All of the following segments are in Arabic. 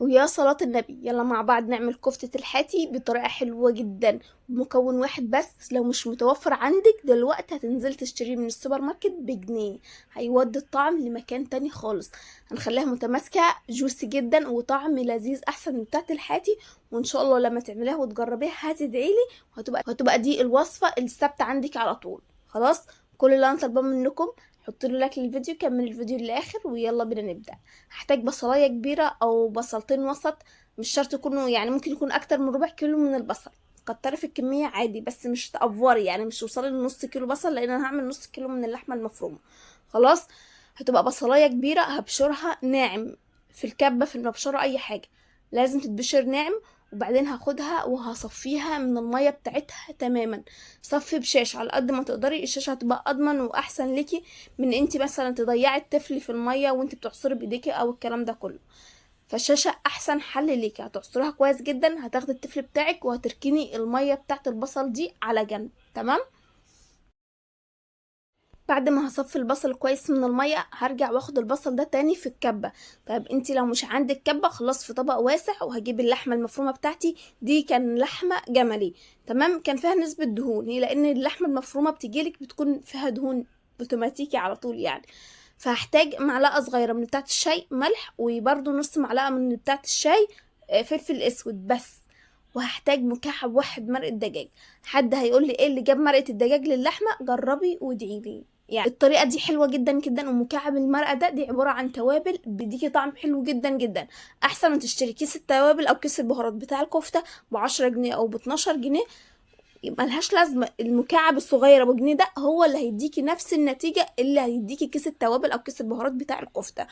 ويا صلاة النبي، يلا مع بعض نعمل كفتة الحاتي بطريقة حلوة جدا بمكون واحد بس. لو مش متوفر عندك دلوقتي هتنزل تشتريه من السوبر ماركت بجنيه، هيودي الطعم لمكان تاني خالص. هنخليها متماسكة جوسي جدا وطعم لذيذ احسن من بتاعة الحاتي. وان شاء الله لما تعمليها وتجربيها هتدعيلي، وهتبقى دي الوصفة الثابتة عندك على طول. خلاص، كل اللي انا طالباه منكم حطوا له لايك للفيديو، كمل الفيديو للاخر ويلا بينا نبدأ. هحتاج بصلايه كبيره او بصلتين وسط، مش شرط يكونوا، يعني ممكن يكون اكتر من ربع كيلو من البصل. كتري في الكميه عادي بس مش تأفوري، يعني مش توصلي لنص كيلو بصل لان انا هعمل نص كيلو من اللحمه المفرومه. خلاص، هتبقى بصلايه كبيره هبشرها ناعم في الكبه، في المبشره اي حاجه لازم تتبشر ناعم. وبعدين هاخدها وهصفيها من الميه بتاعتها تماما. صفي بشاش على قد ما تقدري، الشاشه هتبقى اضمن واحسن ليكي من انتي مثلا تضيعي الطفل في الميه وانتي بتعصري بايديكي او الكلام ده كله. فالشاشه احسن حل ليكي، هتعصريها كويس جدا، هتاخدي الطفل بتاعك وهتركني الميه بتاعت البصل دي على جنب. تمام. بعد ما هصفي البصل كويس من الميه هرجع واخد البصل ده تاني في الكبه. طيب انتي لو مش عندك كبه خلاص في طبق واسع، وهجيب اللحمه المفرومه بتاعتي. دي كان لحمه جملي، تمام، كان فيها نسبه دهون، هي لان اللحمه المفرومه بتجيلك بتكون فيها دهون اوتوماتيكي على طول يعني. فهحتاج معلقه صغيره من بتاعه الشاي ملح، وبرده نص معلقه من بتاعه الشاي فلفل اسود بس. وهحتاج مكعب واحد مرقه دجاج. حد هيقول لي ايه اللي جاب مرقه الدجاج للحمه؟ جربي وادعيلي. يعني الطريقه دي حلوه جدا جدا. ومكعب المرقه دي عباره عن توابل بيديكي طعم حلو جدا جدا. احسن ما تشتري كيس التوابل او كيس البهارات بتاع الكفته ب10 جنيه او ب12 جنيه، يبقى ملهاش لازمه. المكعب الصغير ابو جنيه ده هو اللي هيديكي نفس النتيجه اللي هيديكي كيس التوابل او كيس البهارات بتاع الكفته.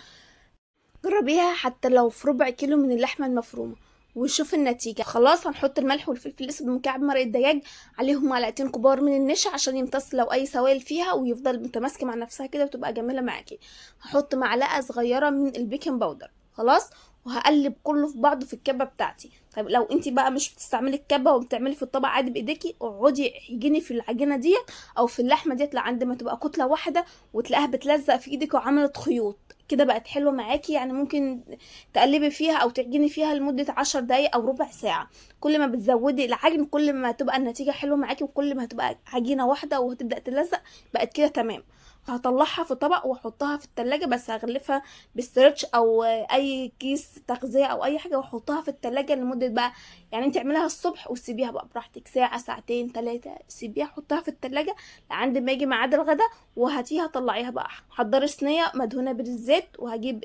جربيها حتى لو في ربع كيلو من اللحمه المفرومه وشوف النتيجة. خلاص، هنحط الملح والفلفل الاسود ومكعب مرق الدجاج عليهم معلقتين كبار من النشا عشان يمتص لو اي سوائل فيها ويفضل متماسكه مع نفسها كده وتبقى جميله معاكي. هحط معلقه صغيره من البيكنج باودر. خلاص، وهقلب كله في بعضه في الكبه بتاعتي. طيب لو انت بقى مش بتستعملي الكبه وبتعملي في الطبق عادي بايديكي، اقعدي عجيني في العجينه ديت او في اللحمه ديت لعند ما تبقى كتله واحده وتلاقيها بتلزق في ايدك وعملت خيوط كده بقت حلوه معاكي. يعني ممكن تقلبي فيها او تعجني فيها لمده 10 دقايق او ربع ساعه. كل ما بتزودي العجن كل ما تبقى النتيجه حلوه معاكي، وكل ما هتبقى عجينه واحده وهتبدا تلزق. بقت كده تمام. هطلعها في طبق واحطها في التلاجة، بس هغلفها بستريتش او اي كيس تغذية او اي حاجة واحطها في التلاجة لمدة بقى، يعني انت اعمليها الصبح وسيبيها بقى براحتك ساعة ساعتين ثلاثة، سيبيها حطها في التلاجة لعند ما يجي ميعاد الغدا. وهاتيها طلعيها بقى، حضري صينية مدهونة بالزيت، وهجيب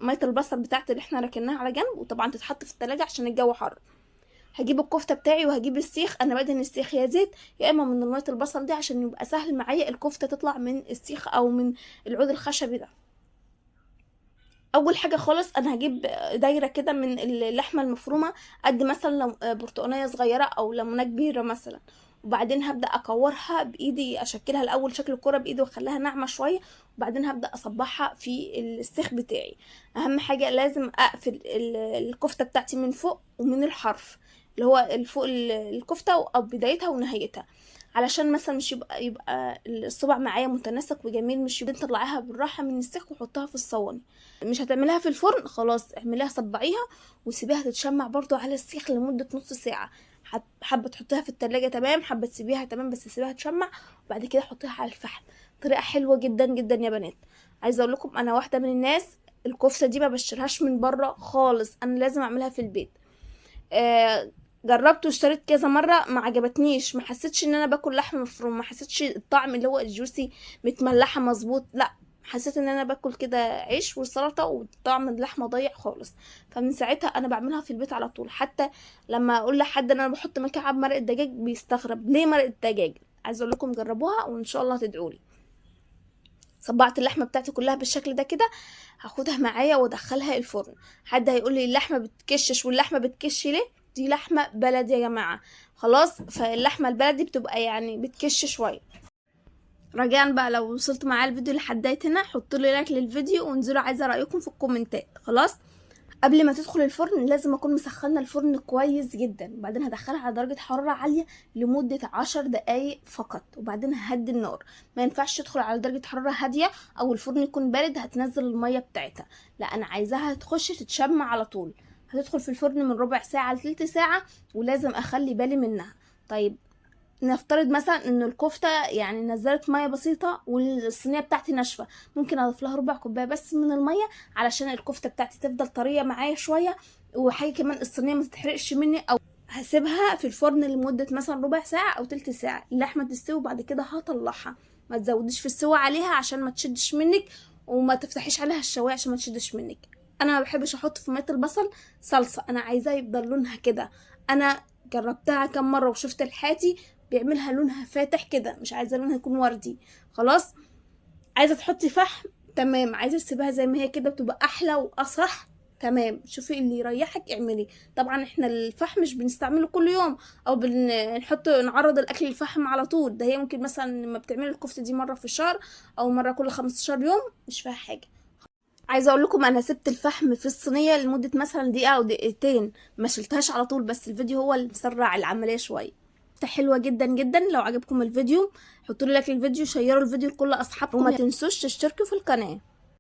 مية البصل بتاعتي اللي احنا ركناها على جنب، وطبعا تتحط في التلاجة عشان الجو حر. هجيب الكفته بتاعي وهجيب السيخ، انا بدهن السيخ يا زيت يا اما من ميه البصل دي عشان يبقى سهل معايا الكفته تطلع من السيخ او من العود الخشبي ده. اول حاجه خالص انا هجيب دايره كده من اللحمه المفرومه قد مثلا برتقانيه صغيره او ليمونه كبيره مثلا. وبعدين هبدا اكورها بايدي، اشكلها الاول شكل الكره بايدي واخليها ناعمه شويه. وبعدين هبدا اصبعها في السيخ بتاعي. اهم حاجه لازم اقفل الكفته بتاعتي من فوق ومن الحرف اللي هو فوق الكفته او بدايتها ونهايتها، علشان مثلا مش يبقى الصبع معايا متناسق وجميل. مش يبقى تطلعيها بالراحه من السيخ وحطها في الصواني. مش هتعمليها في الفرن، خلاص اعمليها صبعيها وسيبيها تتشمع برضو على السيخ لمدة نص ساعة. حابة تحطيها في التلاجة تمام، حابة تسيبيها تمام بس سيبيها تشمع. وبعد كده حطيها على الفحم. طريقة حلوة جدا جدا يا بنات. عايزة اقول لكم انا واحدة من الناس الكفتة دي ما بشتريهاش من بره خالص، انا لازم اعملها في البيت. آه جربت واشتريت كذا مره ما عجبتنيش، ما حسيتش ان انا باكل لحمه مفروم، ما حسيتش الطعم اللي هو الجوسي متملحه مظبوط، لا، حسيت ان انا باكل كده عيش وسلطه وطعم اللحمه ضايع خالص. فمن ساعتها انا بعملها في البيت على طول. حتى لما اقول لحد ان انا بحط مكعب مرق الدجاج بيستغرب ليه مرق الدجاج. عايزه اقول لكم جربوها وان شاء الله تدعولي. صبعت اللحمه بتاعتي كلها بالشكل ده كده، هاخدها معايا وادخلها الفرن. حد هيقول لي اللحمه بتكشش واللحمه بتكش ليه؟ دي لحمه بلدي يا جماعه. خلاص، فاللحمه البلدي بتبقى يعني بتكش شويه. رجاء بقى لو وصلت معايا الفيديو لحد هنا حطوا لي لايك للفيديو وانزلوا عايزه رايكم في الكومنتات. خلاص، قبل ما تدخل الفرن لازم اكون مسخنه الفرن كويس جدا. وبعدين هدخلها على درجه حراره عاليه لمده 10 دقايق فقط، وبعدين ههدي النار. ما ينفعش تدخل على درجه حراره هاديه او الفرن يكون بارد هتنزل الميه بتاعتها، لا انا عايزاها تخش تتشمع على طول. هتدخل في الفرن من ربع ساعة لتلت ساعة، ولازم اخلي بالي منها. طيب نفترض مثلا ان الكفتة يعني نزلت مية بسيطة والصينية بتاعتي ناشفة، ممكن اضيف لها ربع كوباية بس من المية علشان الكفتة بتاعتي تفضل طرية معايا شوية، وحاجة كمان الصينية ما تتحرقش مني. او هسيبها في الفرن لمدة مثلا ربع ساعة او تلت ساعة، اللحمة تستوي وبعد كده هطلعها. ما تزوديش في السوا عليها عشان ما تشدش منك، وما تفتحيش عليها الشواية عشان ما تشدش منك. انا ما بحبش احط في مية البصل صلصة، انا عايزاه يفضل لونها كده. انا جربتها كم مرة وشفت الحاتي بيعملها لونها فاتح كده، مش عايزة لونها يكون وردي. خلاص، عايزة تحطي فحم تمام، عايزة تسيبها زي ما هي كده بتبقى احلى واصح تمام، شوفي اللي يريحك اعملي. طبعا احنا الفحم مش بنستعمله كل يوم، او نعرض الاكل للفحم على طول، ده هي ممكن مثلا لما بتعملي الكفتة دي مرة في الشهر او مرة كل 15 يوم، مش فيها حاجة. عايزه اقول لكم انا سبت الفحم في الصينيه لمده مثلا دقيقه او دقيقتين، ما شلتهاش على طول، بس الفيديو هو اللي مسرع العمليه شويه. حلوه جدا جدا. لو عجبكم الفيديو حطوا لي لايك للفيديو، شيروا الفيديو لكل اصحابكم، وما تنسوش تشتركوا في القناه.